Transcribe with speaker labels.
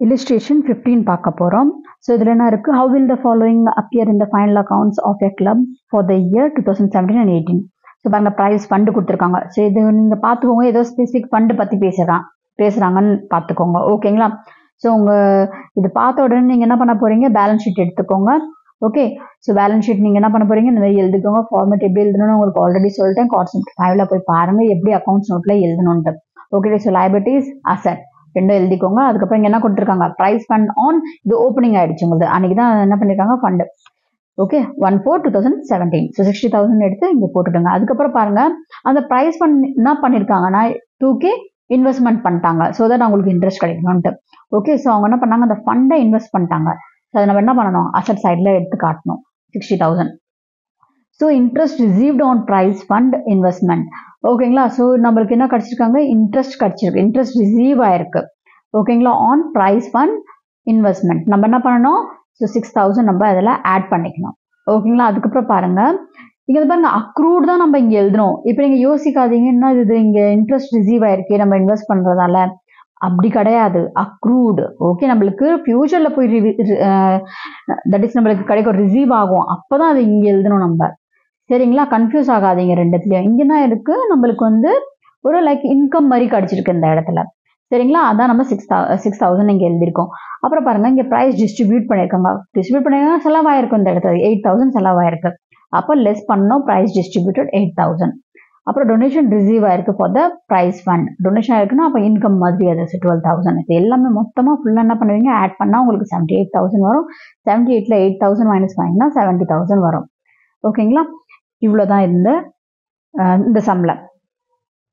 Speaker 1: Illustration 15 பார்க்க போறோம். So இதுல என்ன இருக்கு? How will the following appear in the final accounts of a club for the year 2017 and 18? So பாருங்க prize fund கொடுத்திருக்காங்க. So இது நீங்க பார்த்துக்கோங்க, ஏதோ specific fund பத்தி பேசுறாங்கன்னு பார்த்துக்கோங்க. ஓகேங்களா? ஸோ இது பார்த்த உடனே நீங்கள் என்ன பண்ண போறீங்க? பேலன்ஸ் ஷீட் எடுத்துக்கோங்க. ஓகே, ஸோ பேலன்ஸ் ஷீட் நீங்கள் என்ன பண்ண போறீங்க? இந்த மாதிரி எழுதிக்கோங்க. ஃபார்மேட் எப்படி எழுதணும்னு உங்களுக்கு ஆல்ரெடி சொல்லிட்டேன். கான்செப்ட் 5ல போய் பாருங்க எப்படி அக்கௌண்ட்ஸ் நோட்ல எழுதணும்ட்டு. ஓகே, ஸோ லைபிலிட்டிஸ் அசெட் ரெண்டும் எழுதிக்கோங்க. அதுக்கப்புறம் இங்க என்ன கொடுத்துருக்காங்க? பிரைஸ் ஃபண்ட் ஆன், இது ஓப்பனிங் ஆயிடுச்சு உங்களுக்கு. அன்னைக்கு தான் என்ன பண்ணிருக்காங்க? ஃபண்ட். ஓகே, 1/4/2017. ஸோ 60,000 எடுத்து இங்க போட்டுடுங்க. அதுக்கப்புறம் பாருங்க, அந்த பிரைஸ் ஃபண்ட் என்ன பண்ணிருக்காங்கன்னா 2K இன்வெஸ்ட்மெண்ட் பண்ணிட்டாங்க. ஸோ தட் அவங்களுக்கு இன்ட்ரெஸ்ட் கிடைக்கணும்ட்டு. ஓகே, ஸோ அவங்க என்ன பண்ணாங்க? அந்த ஃபண்டை இன்வெஸ்ட் பண்ணிட்டாங்க. ஸோ அதை நம்ம என்ன பண்ணணும்? அசட் சைட்ல எடுத்து காட்டணும் 60,000. So interest received on price fund investment. ஓகேங்களா? ஸோ நம்மளுக்கு என்ன கிடைச்சிருக்காங்க? இன்ட்ரெஸ்ட் கிடைச்சிருக்கு. இன்ட்ரெஸ்ட் ரிசீவ் ஆயிருக்கு. ஓகேங்களா? ஆன் பிரைஸ் ஃபண்ட் இன்வெஸ்ட்மெண்ட் நம்ம என்ன பண்ணணும்? ஸோ 6,000 நம்ம அதில் ஆட் பண்ணிக்கணும். ஓகேங்களா? அதுக்கப்புறம் பாருங்க, இங்க பாருங்க அக்ரூட் தான் நம்ம இங்க எழுதணும். இப்போ நீங்க யோசிக்காதீங்க, என்ன இது இங்க இன்ட்ரெஸ்ட் ரிசீவ் ஆயிருக்கு நம்ம இன்வெஸ்ட் பண்றதால. அப்படி கிடையாது, அக்ரூடு. ஓகே, நம்மளுக்கு ஃபியூச்சர்ல போய் தட் இஸ் நம்மளுக்கு கிடைக்கும், ரிசீவ் ஆகும். அப்பதான் அது இங்க எழுதணும் நம்ம. சரிங்களா? கன்ஃபியூஸ் ஆகாதீங்க ரெண்டுத்துலயும். இங்க தான் இருக்கு நம்மளுக்கு ஒரு லைக் இன்கம் மாதிரி கிடைச்சிருக்கு இந்த இடத்துல. சரிங்களா? அதான் நம்ம 6,000 இங்க எழுதிருக்கோம். அப்புறம் பாருங்க, இங்க பிரைஸ் டிஸ்ட்ரிபியூட் பண்ணிருக்காங்க. டிஸ்ட்ரிபியூட் பண்ணிருக்காங்க, செலவாயிருக்கும் இந்த இடத்துல 8,000 செலவாயிருக்கு. அப்போ லெஸ் பண்ணோம், பிரைஸ் டிஸ்ட்ரிபியூட்டட் 8,000. அப்புறம் டொனேஷன் ரிசீவ் ஆயிருக்கு for the price fund. Donation ஆயிருக்குன்னா அப்போ இன்கம் மாதிரி அது 12,000. இது எல்லாமே மொத்தமா ஃபுல்லா என்ன பண்ணுவீங்க? ஆட் பண்ணா உங்களுக்கு 78,000 வரும். 78ல 8,000 மைனஸ் பண்ணீங்கன்னா 70,000 வரும். ஓகேங்களா? இவ்வளவுதான் இந்த சம்ல.